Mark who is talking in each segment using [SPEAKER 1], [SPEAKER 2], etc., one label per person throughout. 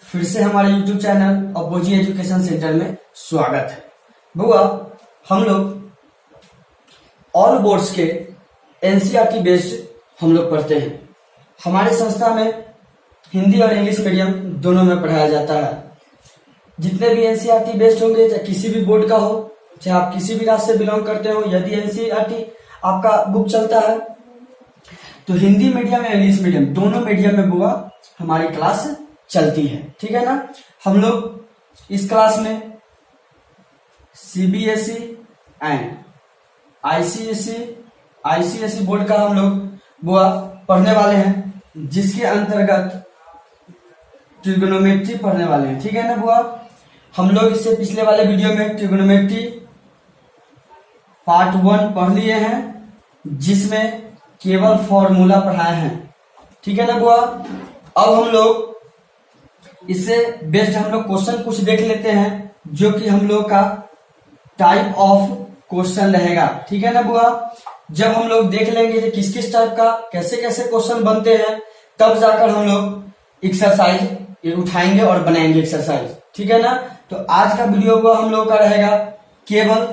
[SPEAKER 1] फिर से हमारे YouTube channel apogee education centre में स्वागत है। बुआ, हम लोग ऑल बोर्ड्स के एनसीईआरटी बेस्ड हम लोग पढ़ते हैं। हमारे संस्था में हिंदी और इंग्लिश मीडियम दोनों में पढ़ाया जाता है। जितने भी एनसीईआरटी बेस्ड होंगे, चाहे किसी भी बोर्ड का हो, चाहे आप किसी भी राज्य से बिलोंग करते हो, यदि एनसीईआरटी आपका बुक चलता है तो हिंदी मीडियम या इंग्लिश मीडियम दोनों मीडियम में बुआ हमारी क्लास चलती है। ठीक है ना। हम लोग इस क्लास में सीबीएसई एंड आईसीएसई बोर्ड का हम लोग बुआ पढ़ने वाले हैं, जिसके अंतर्गत ट्रिगोनोमेट्री पढ़ने वाले हैं। ठीक है ना बुआ। हम लोग इससे पिछले वाले वीडियो में ट्रिगोनोमेट्री पार्ट 1 पढ़ लिए हैं, जिसमें केवल फॉर्मूला पढ़ाए हैं। ठीक है ना बुआ। अब हम लोग इससे बेस्ड हम लोग क्वेश्चन कुछ देख लेते हैं, जो कि हम लोग का टाइप ऑफ क्वेश्चन रहेगा। ठीक है ना बुआ। जब हम लोग देख लेंगे कि किस किस टाइप का कैसे कैसे क्वेश्चन बनते हैं, तब जाकर हम लोग एक्सरसाइज उठाएंगे और बनाएंगे एक्सरसाइज। ठीक है ना। तो आज का वीडियो हुआ हम लोग का रहेगा केवल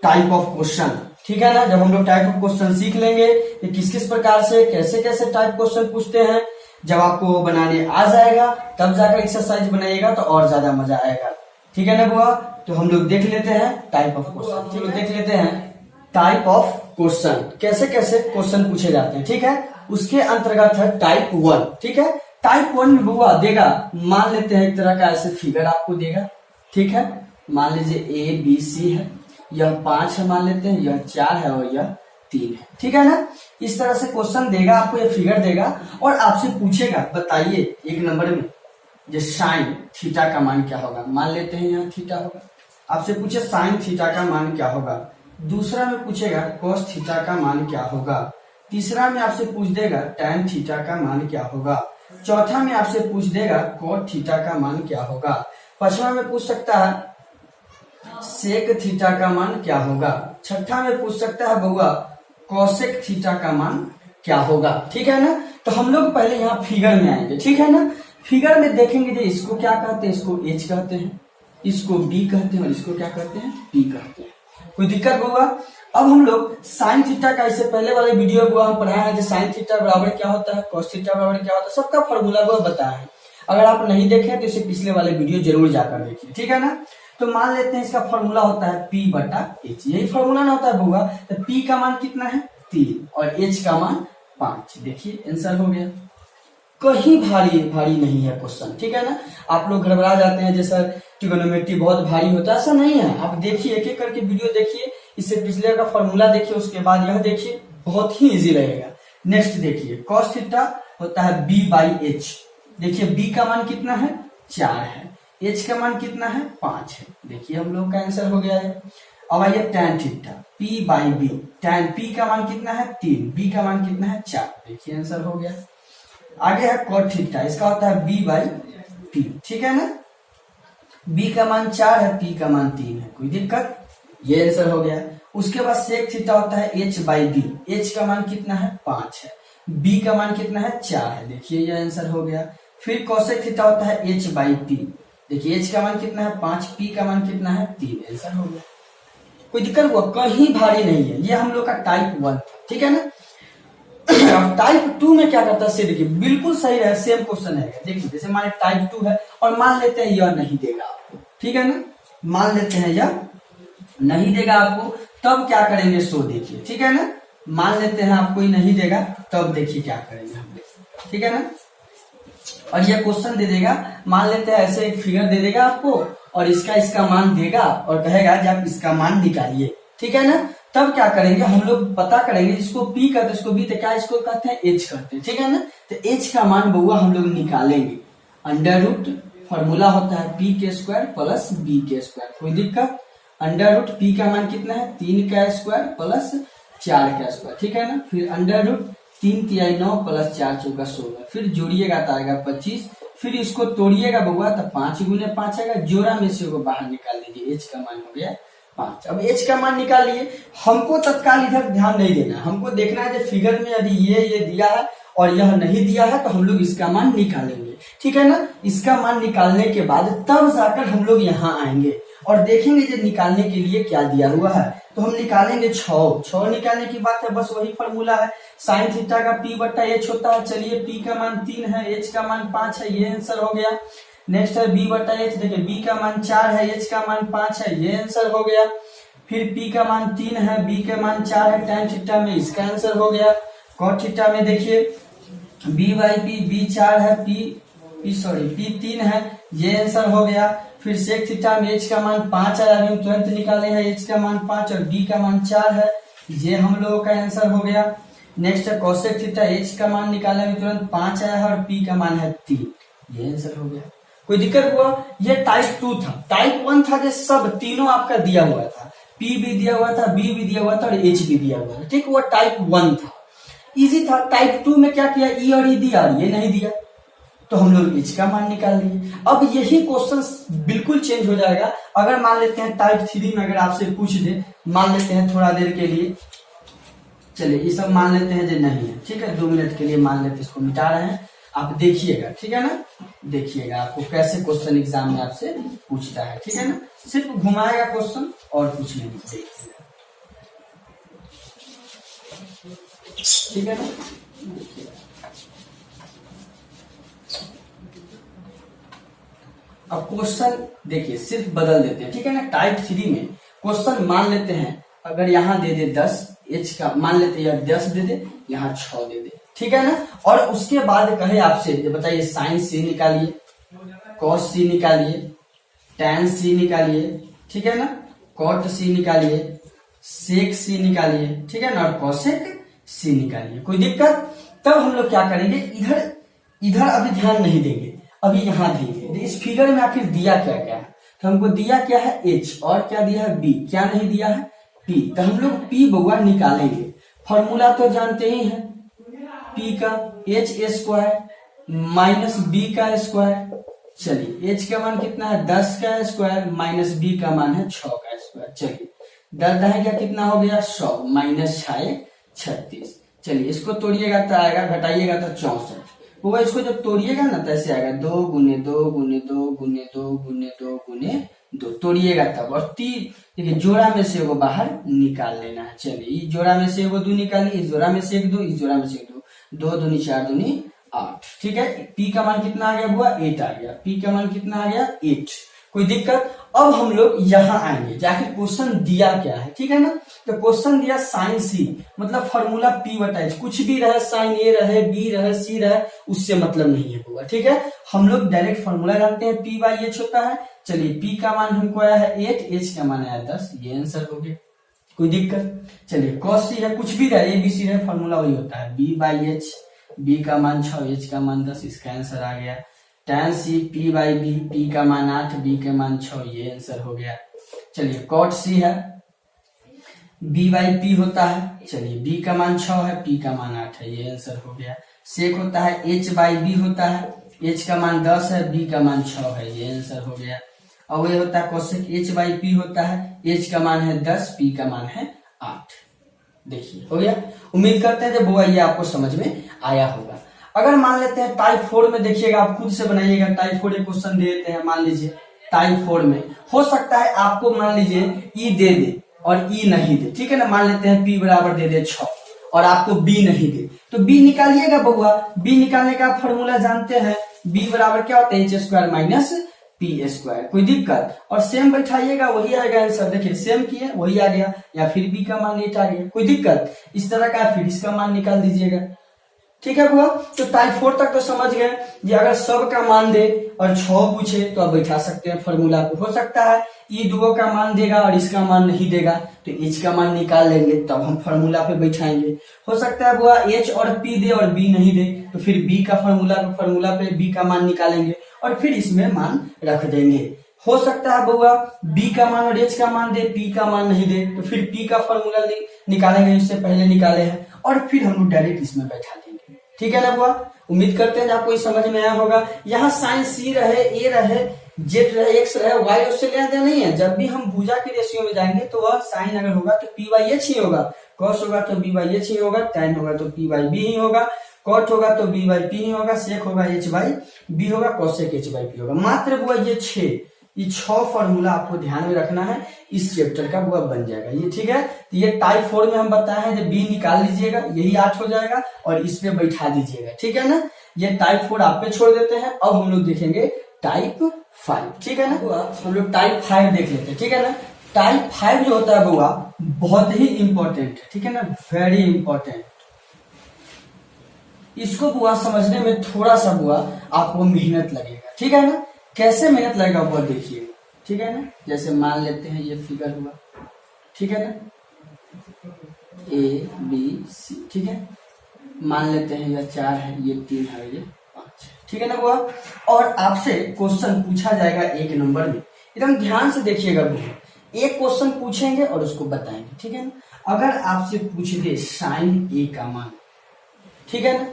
[SPEAKER 1] टाइप ऑफ क्वेश्चन। ठीक है ना। जब हम लोग टाइप ऑफ क्वेश्चन सीख लेंगे कि किस किस प्रकार से कैसे कैसे टाइप क्वेश्चन पूछते हैं, जब आपको वो बनाने आ जाएगा तब जाकर एक्सरसाइज बनाइएगा तो और ज्यादा मजा आएगा। ठीक है ना बुआ। तो हम लोग देख लेते हैं टाइप ऑफ क्वेश्चन। हम लोग देख लेते हैं टाइप ऑफ क्वेश्चन, कैसे कैसे क्वेश्चन पूछे जाते हैं। ठीक है। उसके अंतर्गत है टाइप 1। ठीक है। टाइप 1 में बुआ देगा, मान लेते हैं एक तरह का ऐसे फिगर आपको देगा। ठीक है। मान लीजिए ए बी सी है, यह 5 है मान लेते हैं, यह 4 है और यह 3 है। ठीक है ना। इस तरह से क्वेश्चन देगा आपको, ये फिगर देगा और आपसे पूछेगा बताइए एक नंबर में जो साइन थीटा का मान क्या होगा। मान लेते हैं यहाँ थीटा होगा, आपसे पूछे साइन थीटा का मान क्या होगा। दूसरा में पूछेगा कॉस थीटा का मान क्या होगा। तीसरा में आपसे पूछ देगा टैन थीटा का मान क्या होगा। चौथा में आपसे पूछ देगा कॉट थीटा का मान क्या होगा। पांचवा में पूछ सकता है सेक थीटा का मान क्या होगा। छठा में पूछ सकता है बउआ कॉसेक थीटा का मान क्या होगा। ठीक है ना। तो हम लोग पहले यहाँ फिगर में आएंगे। ठीक है ना। फिगर में देखेंगे जो इसको क्या कहते हैं, इसको एच कहते हैं, इसको बी कहते हैं और इसको क्या कहते हैं, पी कहते हैं। कोई दिक्कत होगा। अब हम लोग साइन थीटा का, इससे पहले वाले वीडियो को हम पढ़ाया है, साइन थीटा बराबर क्या होता है, कॉस थीटा बराबर क्या होता है, सबका फॉर्मूला को बताया है। अगर आप नहीं देखे तो इसे पिछले वाले वीडियो जरूर जाकर देखिए। ठीक है ना। तो मान लेते हैं इसका फॉर्मूला होता है P बटा H, यही फॉर्मूला ना होता है बुआ। तो P का मान कितना है 3 और H का मान 5। देखिए आंसर हो गया। कहीं भारी भारी नहीं है क्वेश्चन। ठीक है ना। आप लोग घबरा जाते हैं जैसा ट्रिगोनोमेट्री बहुत भारी होता है, ऐसा नहीं है। आप देखिए, एक एक करके वीडियो देखिए, इससे पिछले का फॉर्मूला देखिए, उसके बाद यह देखिए, बहुत ही इजी रहेगा। नेक्स्ट देखिए कॉस थीटा होता है B बाई H। देखिए B का मान कितना है 4 है, H का मान कितना है 5 है। देखिए हम लोग का आंसर हो गया है। अब आइए tan theta P by B। Tan P का मान कितना है 3, B का मान कितना है 4। देखिए आंसर हो गया। आगे है कॉट थीटा, इसका होता है B बाई P। ठीक है ना। B का मान 4 है, P का मान 3 है। कोई दिक्कत, ये आंसर हो गया। उसके बाद सेक थीटा होता है H बाई B। H का मान कितना है 5 है, B का मान कितना है 4 है। देखिए ये आंसर हो गया। फिर कोसेक थीटा होता है H बाई P। देखिए H का मान कितना है 5, P का मान कितना है 3। आंसर हो गया। कोई दिक्कत हुआ, कहीं भारी नहीं है। ये हम लोग का टाइप 1। ठीक है ना। टाइप 2 में क्या करता है, देखिए बिल्कुल सही है, सेम क्वेश्चन है। देखिए जैसे मान टाइप 2 है और मान लेते हैं यह नहीं देगा आपको। ठीक है ना। मान लेते हैं यह नहीं देगा आपको, तब क्या करेंगे सो देखिए। ठीक है ना। मान लेते हैं आपको ही नहीं देगा, तब देखिए क्या करेंगे हम। ठीक है ना। और यह क्वेश्चन दे देगा, मान लेते हैं ऐसे एक फिगर दे देगा आपको और इसका मान देगा और कहेगा कि आप इसका मान निकालिए। ठीक है ना। तब क्या करेंगे हम लोग पता करेंगे, इसको P कहते हैं, इसको B, तो क्या इसको कहते हैं H कहते हैं। ठीक है ना। तो H का मान बउआ हम लोग निकालेंगे। अंडर रूट फॉर्मूला होता है P के स्क्वायर प्लस B के स्क्वायर। कोई दिक्कत। अंडर रूट P का मान कितना है 3 का स्क्वायर प्लस 4 का स्क्वायर। ठीक है ना। फिर अंडर रूट 3 तिहाई 9 प्लस 4 चौका 16। फिर जोड़िएगा तो आएगा 25। फिर इसको तोड़िएगा बउआ तो 5 गुने 5 आएगा। जोड़ा में से को बाहर निकाल दीजिए, H का मान हो गया 5। अब H का मान निकालिए। हमको तत्काल इधर ध्यान नहीं देना, हमको देखना है कि फिगर में यदि ये दिया है और यह नहीं दिया है तो हम लोग इसका मान निकालेंगे। ठीक है ना। इसका मान निकालने के बाद तब जाकर हम लोग यहाँ आएंगे और देखेंगे जो निकालने के लिए क्या दिया हुआ है। तो हम निकालेंगे 6 निकालने की बात है, बस वही फॉर्मूला है। साइन थीटा का p बट्टा h होता है। चलिए p का मान 3 है, h का मान 5 है, ये आंसर हो गया। नेक्स्ट है b बट्टा h, देखिए b का मान 4 है, h का मान 5 है, ये आंसर हो गया। फिर p का मान 3 है, b का मान 4 है, tan थीटा में इसका आंसर हो गया। cot थीटा में देखिए b बाई p, b 4 है, p 3 है, ये आंसर हो गया। फिर sec थीटा में h का मान 5 है, अभी हम तुरंत निकाले हैं, h का मान 5 और b का मान 4 है, ये हम लोगों का आंसर हो गया। नेक्स्ट है cosec थीटा, h का मान निकाले में तुरंत 5 आया है और p का मान है 3, ये आंसर हो गया। कोई दिक्कत हुआ? ये टाइप 2 था। टाइप 1 था जो सब तीनों आपका दिया हुआ था, p भी दिया हुआ था, b भी दिया हुआ था और h भी दिया हुआ था, ठीक। वो टाइप 1 था, इजी था। टाइप 2 में क्या किया, e और e दिया और ये नहीं दिया, तो हम लोग h का मान निकाल लिए। अब यही क्वेश्चन बिल्कुल चेंज हो जाएगा अगर मान लेते हैं टाइप 3 में अगर आपसे पूछ दे, मान लेते हैं थोड़ा देर के लिए, चलिए ये सब मान लेते हैं जो नहीं है, ठीक है, 2 मिनट के लिए मान लेते हैं, इसको मिटा रहे हैं। आप देखिएगा, ठीक है ना, देखिएगा आपको कैसे क्वेश्चन एग्जाम में आपसे पूछता है, ठीक है ना। सिर्फ घुमाएगा क्वेश्चन और कुछ नहीं, देखिएगा, ठीक है ना। अब क्वेश्चन देखिए सिर्फ बदल देते हैं, ठीक है ना। टाइप 3 में क्वेश्चन मान लेते हैं अगर यहाँ दे दे 10, h का मान लेते हैं 10 दे दे, यहाँ 6 दे दे, ठीक है ना। और उसके बाद कहे आपसे बताइए साइन c निकालिए, cos c निकालिए, tan c निकालिए, ठीक है ना, cot c निकालिए, sec c निकालिए, ठीक है ना, और cosec c निकालिए। कोई दिक्कत? तब हम लोग क्या करेंगे, इधर अभी ध्यान नहीं देंगे, अभी यहाँ देंगे। इस फिगर में आखिर दिया क्या क्या है, तो हमको दिया क्या है h और क्या दिया है b, क्या नहीं दिया है p, तो हम लोग p बउआ निकालेंगे। फॉर्मूला तो जानते ही हैं, p का h स्क्वायर माइनस b का स्क्वायर। चलिए h का मान कितना है 10 का स्क्वायर माइनस b का मान है 6 का स्क्वायर। चलिए 10 है क्या, कितना हो गया 100 माइनस 6 36। चलिए इसको तोड़िएगा तो आएगा, घटाइएगा तो 64 होगा। इसको जब तोड़िएगा ना तो ऐसे आएगा 2 गुने 2 गुने 2 गुने 2 गुने 2 गुने 2, तोड़िएगा तब। और देखिए जोड़ा में से एगो बाहर निकाल लेना है। चलिए इस जोड़ा में से एगो 2 निकालिए, इस जोड़ा में से एक 2, इस जोड़ा में से एक 2, 2 दूनी 4 दूनी 8, ठीक है। p का मान कितना आ गया बुआ 8 आ गया, p का मान कितना आ गया 8। कोई दिक्कत? अब हम लोग यहाँ आएंगे जाके क्वेश्चन दिया क्या है, ठीक है ना। तो क्वेश्चन दिया साइन c, मतलब फॉर्मूला p बटा h, कुछ भी रहे, साइन a रहे, b रहे, c रहे, उससे मतलब नहीं है बुआ, ठीक है। हम लोग डायरेक्ट फॉर्मूला जानते हैं, p बाई h होता है। चलिए p का मान हमको आया है 8, h का मान आया 10, ये आंसर हो गया। कोई दिक्कत? चलिए cos c है, कुछ भी रहे, a b c रहे, फॉर्मूला वही होता है, b बाई h, b का मान 6, h का मान 10, इसका आंसर आ गया। tan c p by b, p का मान 8, b का मान 6, ये आंसर हो गया। चलिए cot c है, b बाई p होता है, चलिए b का मान 6 है, p का मान 8 है, ये आंसर हो गया। sec होता है h बाई b होता है, h का मान 10 है, b का मान 6 है, ये आंसर हो गया। और ये होता है cosec h बाई p होता है, h का मान है 10, p का मान है 8। देखिए हो गया। उम्मीद करते हैं जब हुआ ये आपको समझ में आया होगा। अगर मान लेते हैं टाइप 4 में, देखिएगा आप खुद से बनाइएगा। टाइप 4 एक क्वेश्चन दे देते हैं, मान लीजिए टाइप 4 में हो सकता है आपको मान लीजिए ई दे दे और ई नहीं दे, ठीक है ना। मान लेते हैं p बराबर दे दे 6 और आपको b नहीं दे, तो b निकालिएगा बउआ। b निकालने का फॉर्मूला जानते हैं, b बराबर क्या होता है h square minus p square. कोई दिक्कत? और सेम बैठाइएगा, वही आएगा आंसर। देखिए सेम किए वही आ गया, या फिर b का मान 8 आ गया। कोई दिक्कत? इस तरह का फिर इसका मान निकाल दीजिएगा, ठीक है बुआ। तो टाइप 4 तक तो समझ गए कि अगर सब का मान दे और 6 पूछे तो आप बैठा सकते हैं फॉर्मूला को। हो सकता है ई 2 का मान देगा और इसका मान नहीं देगा, तो h का मान निकाल लेंगे, तब हम फॉर्मूला पे बैठाएंगे। हो सकता है बुआ h और p दे और b नहीं दे, तो फिर b का फॉर्मूला पे b का मान निकालेंगे और फिर इसमें मान रख देंगे। हो सकता है बुआ b का मान और h का मान दे, p का मान नहीं दे, तो फिर p का फॉर्मूला निकालेंगे, इससे पहले निकाले हैं, और फिर हम लोग डायरेक्ट इसमें बैठा देंगे। ठीक है ना बुआ? उम्मीद करते हैं आपको समझ में आया होगा। यहाँ साइन c रहे, a रहे, z रहे, x रहे, y उससे लेना देना नहीं है। जब भी हम भुजा के रेशियो में जाएंगे तो वह साइन अगर होगा तो p बाई h ही होगा, cos होगा तो b बाई h ही होगा, tan होगा तो p बाई b ही होगा, कॉट होगा तो बी बाई पी ही होगा, सेक होगा एच बाई बी होगा, कॉसेक एच बाई पी होगा। मात्र बुआ ये 6 फॉर्मूला आपको ध्यान में रखना है, इस चैप्टर का बुआ बन जाएगा ये, ठीक है। तो ये टाइप 4 में हम बताए हैं, जब बी निकाल लीजिएगा यही 8 हो जाएगा और इस पे बैठा दीजिएगा, ठीक है ना। ये टाइप 4 आप पे छोड़ देते हैं। अब हम लोग देखेंगे टाइप 5, ठीक है ना। हम लोग टाइप 5 देख लेते हैं, ठीक है ना। टाइप 5 जो होता है बुआ बहुत ही इंपॉर्टेंट है, ठीक है ना, वेरी इंपॉर्टेंट। इसको बुआ समझने में थोड़ा सा बुआ आपको मेहनत लगेगा, ठीक है ना। कैसे मेहनत लगेगा बुआ देखिए, ठीक है ना। जैसे मान लेते हैं ये फिगर हुआ, ठीक है ना, ए बी सी, ठीक है। मान लेते हैं ये 4 है, ये 3 है, ये 5 है, ठीक है ना बुआ। और आपसे क्वेश्चन पूछा जाएगा 1 नंबर में, एकदम ध्यान से देखिएगा बुआ। एक क्वेश्चन पूछेंगे और उसको बताएंगे, ठीक है ना। अगर आपसे पूछ दे साइन ए का मान, ठीक है ना,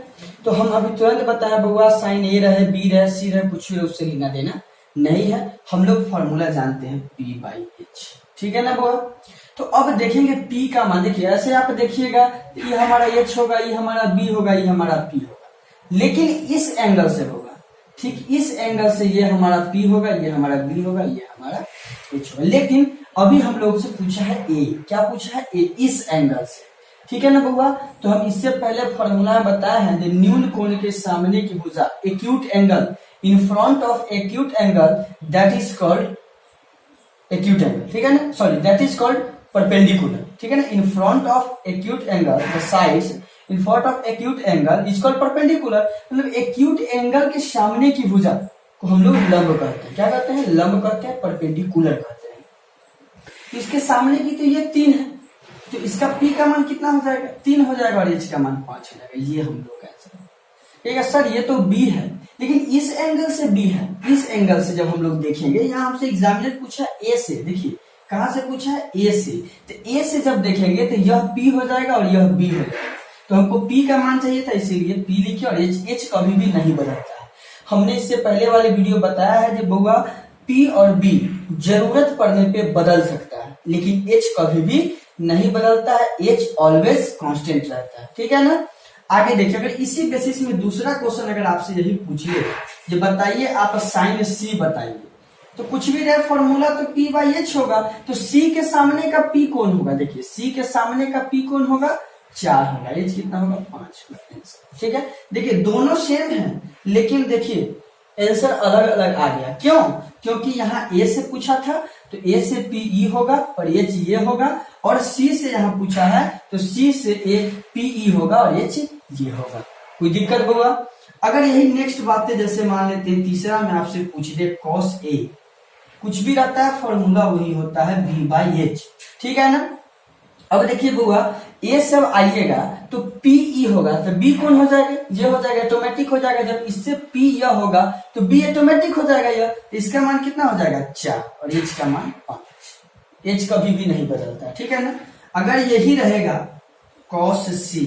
[SPEAKER 1] तो हम अभी तुरंत बताया बुआ साइन ए रहे, बी रहे, सी रहे, कुछ भी उससे लेना देना नहीं है। हम लोग फॉर्मूला जानते हैं पी बाई एच, ठीक है ना बुआ। तो अब देखेंगे पी का मान, देखिए ऐसे आप देखिएगा ये हमारा एच होगा, ये हमारा बी होगा, ये हमारा पी होगा, लेकिन इस एंगल से होगा, ठीक इस एंगल से ये हमारा पी होगा, ये हमारा बी होगा, ये हमारा एच होगा। लेकिन अभी हम लोग से पूछा है ए, क्या पूछा है, ए इस एंगल से, ठीक है ना बुआ। तो हम इससे पहले फॉर्मूला बताए हैं, न्यून कोण के सामने की भुजा, acute angle in front of acute angle, that is called acute angle, ठीक है ना, sorry that is called perpendicular, ठीक है ना। In front of acute angle, the sides in front of acute angle is called perpendicular. मतलब acute angle के सामने की भुजा को हम लोग लंब कहते हैं, क्या कहते हैं, लंब कहते हैं, परपेंडिकुलर कहते हैं। इसके सामने की तो ये 3 है, तो इसका पी का मान कितना हो जाएगा, 3 हो जाएगा, और एच का मान 5 हो जाएगा। ये हम लोग का आंसर है। सर ये तो बी है, लेकिन इस एंगल से बी है, इस एंगल से जब हम लोग देखेंगे, यहाँ हमसे एग्जामिनर पूछा ए से, देखिए कहां से पूछा है, ए से, तो ए से जब देखेंगे तो यह पी हो जाएगा और यह बी हो जाएगा। तो हमको पी का मान चाहिए था, इसीलिए पी लिखे, और एच कभी भी नहीं बदलता है। हमने इससे पहले वाले वीडियो बताया है कि बउआ पी और बी जरूरत पड़ने पे बदल सकता है, लेकिन एच कभी भी नहीं बदलता है, एच ऑलवेज कांस्टेंट रहता है, ठीक है ना। आगे देखिए, अगर इसी बेसिस में दूसरा क्वेश्चन अगर आपसे यही पूछ ले, ये बताइए आप साइन सी बताइए, तो कुछ भी रहे फॉर्मूला तो पी बाई एच होगा, तो सी के सामने का पी कौन होगा, देखिए सी के सामने का पी कौन होगा, 4 होगा, एच कितना होगा, 5 होगा, ठीक है। देखिए दोनों सेम है, लेकिन देखिए आंसर अलग अलग आ गया, क्यों, क्योंकि यहाँ ए से पूछा था तो ए से पी ई होगा और एच ये होगा, और सी से यहाँ पूछा है तो सी से ए पी ई होगा और एच ये होगा। कोई दिक्कत होगा। अगर यही नेक्स्ट बातें जैसे मान लेते हैं तीसरा में आपसे पूछ दे कॉस ए, कुछ भी रहता है फॉर्मूला वही होता है बी बाई एच, ठीक है ना। अब देखिए बुआ ए सब आइएगा तो पी ई होगा, तो बी कौन हो जाएगा, ये हो जाएगा, ऑटोमेटिक हो जाएगा। जब इससे पी यह होगा तो बी ऑटोमेटिक हो जाएगा यह, तो इसका मान कितना हो जाएगा, 4, और एच का मान 5। एच कभी भी नहीं बदलता, ठीक है ना। अगर यही रहेगा कॉस सी,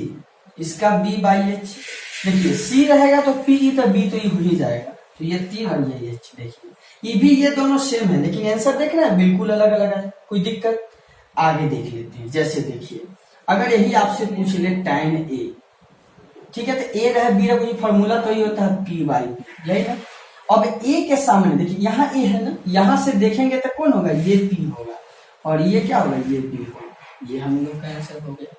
[SPEAKER 1] इसका बी बाई एच, देखिए सी रहेगा तो पी ई, तो बी तो ई हो ही जाएगा, तो ये 3 और ये एच, देखिए ये भी ये दोनों सेम है, लेकिन आंसर देख रहे हैं बिल्कुल अलग अलग है। कोई दिक्कत। आगे देख लेते हैं, जैसे देखिए अगर यही आपसे पूछ ले tan ए, ठीक है, तो ए रहे बी रहे, फॉर्मूला तो ये होता है पी बाई बी, यही ना। अब ए के सामने देखिए यहाँ ए है ना, यहाँ से देखेंगे तो कौन होगा, ये पी होगा, और ये क्या होगा, ये बी होगा, ये हम लोग का आंसर हो गया।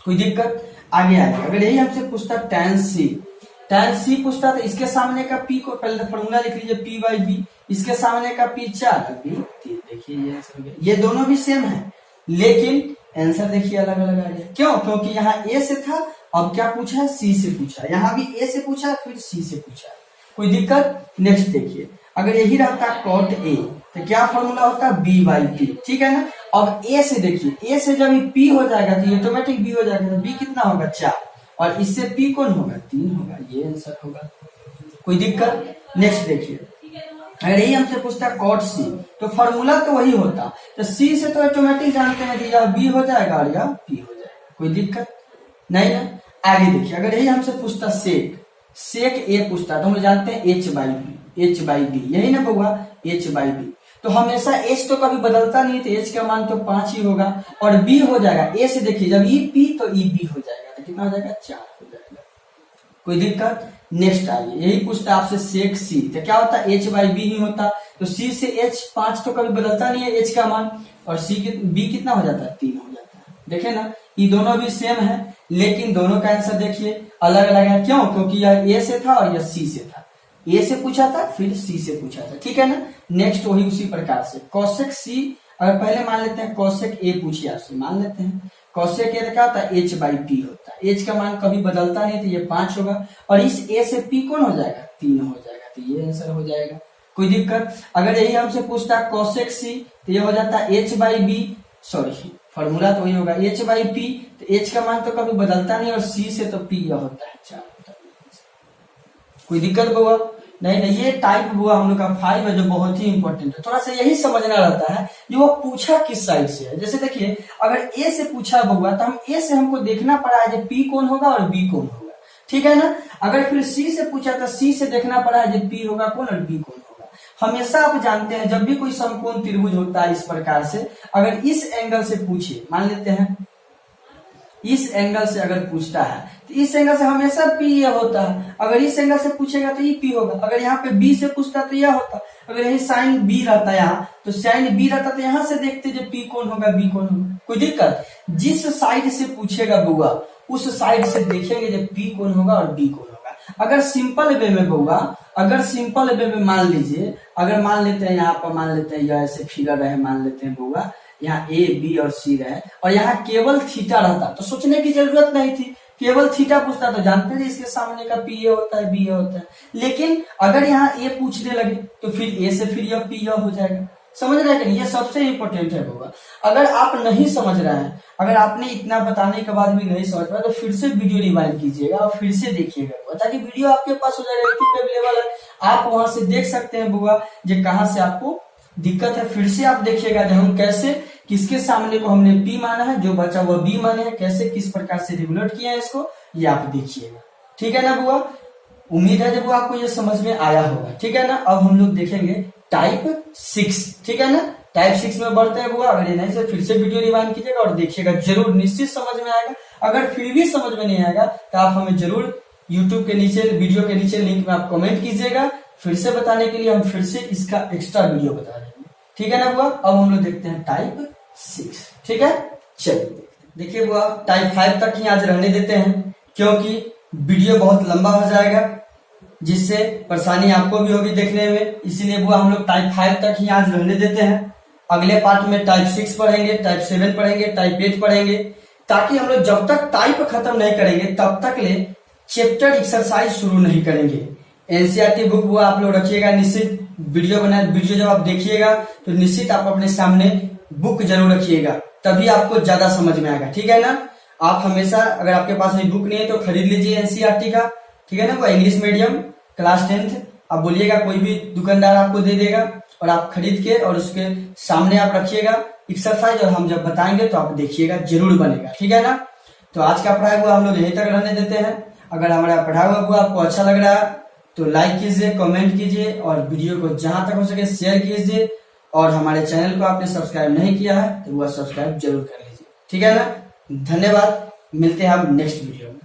[SPEAKER 1] कोई दिक्कत। आगे अगर यही हमसे पूछता tan सी पूछता तो इसके सामने का पी को पहले फॉर्मूला लिख लीजिए पी बाई बी, इसके सामने का पी 4 बी 3, देखिए ये आंसर हो गया। ये दोनों भी सेम है, लेकिन आंसर देखिए अलग अलग आ गया, क्यों, क्योंकि यहाँ ए से था, अब क्या पूछा है, सी से पूछा, यहाँ भी ए से पूछा फिर सी से पूछा। कोई दिक्कत। नेक्स्ट देखिए, अगर यही रहता कॉट ए तो क्या फॉर्मूला होता है, बी बाई पी, ठीक है ना। अब ए से देखिए, ए से जब पी हो जाएगा तो ऑटोमेटिक बी हो जाएगा, तो बी कितना होगा, 4, और इससे पी कौन होगा, 3 होगा, ये आंसर होगा। कोई दिक्कत। नेक्स्ट देखिए, अगर यही हमसे पूछता कॉट सी तो फॉर्मूला तो वही होता, तो सी से तो ऑटोमेटिक जानते हैं कि यह बी हो जाएगा और यह पी हो जाएगा। कोई दिक्कत नहीं ना। आगे देखिए, अगर यही हमसे पूछता सेक ए पूछता तो हम जानते हैं एच बाई बी, यही ना बउआ, एच बाई बी। तो हमेशा एच तो कभी बदलता नहीं, तो एच का मान तो 5 ही होगा, और बी हो जाएगा ए से देखिए जब ई पी तो ई बी हो जाएगा, तो कितना हो जाएगा, 4 हो जाएगा। कोई दिक्कत? नेक्स्ट आइए, यही पूछता है आपसे सेक सी, तो क्या होता है h/b ही होता, तो c से h 5 तो कभी बदलता नहीं है h का मान, और b कितना हो जाता है 3 हो जाता है। देखे ना, ये दोनों भी सेम है, लेकिन दोनों का आंसर देखिए अलग अलग है। क्यों? क्योंकि यह a से था और यह c से था, a से पूछा था फिर c से पूछा था, ठीक है ना। नेक्स्ट वही उसी प्रकार से कोसेक c, अगर पहले मान लेते हैं कोसेक a पूछिए आपसे, मान लेते हैं कोसेक a क्या होता है h/p होता है, h का मान कभी बदलता नहीं, तो ये 5 होगा, और इस a से p कौन हो जाएगा 3 हो जाएगा, तो ये आंसर हो जाएगा। कोई दिक्कत? अगर यही हमसे पूछता है कोसेक c, तो ये हो जाता है h/b, सॉरी फॉर्मूला तो वही होगा h/p, तो h का मान तो कभी बदलता नहीं, और c से तो p यह होता है 4 होता है। कोई दिक्कत बुआ? नहीं नहीं, ये टाइप बुआ हम लोग का 5 है, जो बहुत ही इंपॉर्टेंट है, थोड़ा सा यही समझना रहता है कि वो पूछा किस साइड से है। जैसे देखिए, अगर ए से पूछा बुआ, तो हम ए से हमको देखना पड़ा है जो पी कौन होगा और बी कौन होगा, ठीक है ना। अगर फिर सी से पूछा, तो सी से देखना पड़ा है जो पी होगा कौन और बी कौन होगा। हमेशा आप जानते हैं, जब भी कोई समकोण त्रिभुज होता है इस प्रकार से, अगर इस एंगल से पूछे, मान लेते हैं इस एंगल से अगर पूछता है, तो इस एंगल से हमेशा पी यह होता है, अगर इस एंगल से पूछेगा तो ये पी होगा। अगर यहाँ पे बी से पूछता तो यह होता, अगर यही साइन बी रहता है यहाँ, तो साइन बी रहता, तो यहाँ से देखते जो पी कौन होगा बी कौन होगा। कोई दिक्कत? जिस साइड से पूछेगा बुआ, उस साइड से देखेंगे जब पी कौन होगा और बी कौन होगा। अगर सिंपल वे में बुआ, अगर सिंपल वे में मान लीजिए, अगर मान लेते हैं यहाँ पर, मान लेते हैं यह ऐसे फिगर रहे, मान लेते हैं बुआ यहाँ ए बी और सी रहे, और यहाँ केवल थीटा रहता, तो सोचने की जरूरत नहीं थी, केवल थीटा पूछता तो जानते थे इसके सामने का पी ए होता है बी ए होता है। लेकिन अगर यहाँ ए पूछने लगे, तो फिर ए से फिर यह पी ए हो जाएगा। समझ रहे हैं कि नहीं? ये सबसे इंपॉर्टेंट है होगा। अगर आप नहीं समझ रहे हैं, अगर आपने इतना बताने के बाद भी नहीं समझ पाया, तो फिर से वीडियो रिवाइंड कीजिएगा और फिर से देखिएगा, ताकि वीडियो आपके पास हो जाएगा, यूट्यूब पे अवेलेबल है, आप वहां से देख सकते हैं बुआ जो कहाँ से आपको दिक्कत है। फिर से आप देखिएगा जब हम कैसे, किसके सामने को हमने P माना है, जो बचा वो B माने है, कैसे किस प्रकार से रिवोल्ट किया है इसको, ये आप देखिएगा, ठीक है ना बुआ। उम्मीद है जब आपको ये समझ में आया होगा, ठीक है ना। अब हम लोग देखेंगे टाइप 6, ठीक है ना। टाइप 6 में बढ़ते हैं बुआ। अगर ये नहीं से फिर से वीडियो रिवाइंड कीजिएगा और देखिएगा, जरूर निश्चित समझ में आएगा। अगर फिर भी समझ में नहीं आएगा, तो आप हमें जरूर यूट्यूब के नीचे, वीडियो के नीचे लिंक में आप कमेंट कीजिएगा, फिर से बताने के लिए हम फिर से इसका एक्स्ट्रा वीडियो बता देंगे, ठीक है ना बुआ। अब हम लोग देखते हैं टाइप 6, ठीक है। चलिए देखिए बुआ, टाइप 5 तक ही आज रहने देते हैं, क्योंकि वीडियो बहुत लंबा हो जाएगा, जिससे परेशानी आपको भी होगी देखने में, इसीलिए बुआ हम लोग टाइप 5 तक ही आज रहने देते हैं। अगले पार्ट में टाइप 6 पढ़ेंगे, टाइप 7 पढ़ेंगे, टाइप 8 पढ़ेंगे, ताकि हम लोग जब तक टाइप खत्म नहीं करेंगे तब तक ले चैप्टर एक्सरसाइज शुरू नहीं करेंगे। एनसीईआरटी बुक बुआ आप लोग रखिएगा, निश्चित वीडियो जब आप देखिएगा तो निश्चित आप अपने सामने बुक जरूर रखिएगा, तभी आपको ज्यादा समझ में आएगा, ठीक है ना। आप हमेशा, अगर आपके पास में बुक नहीं है तो खरीद लीजिए एनसीईआरटी का, ठीक है ना। वो इंग्लिश मीडियम क्लास 10th आप बोलिएगा, कोई भी दुकानदार आपको दे देगा, और आप खरीद के और उसके सामने आप रखिएगा एक्सरसाइज, और हम जब बताएंगे तो आप देखिएगा, जरूर बनेगा, ठीक है ना। तो आज का पढ़ाई हुआ हम लोग यहीं तक रहने देते हैं। अगर हमारा पढ़ा हुआ आपको अच्छा लग रहा है तो लाइक कीजिए, कमेंट कीजिए, और वीडियो को जहां तक हो सके शेयर कीजिए, और हमारे चैनल को आपने सब्सक्राइब नहीं किया है तो वह सब्सक्राइब जरूर कर लीजिए, ठीक है ना। धन्यवाद, मिलते हैं हम नेक्स्ट वीडियो में।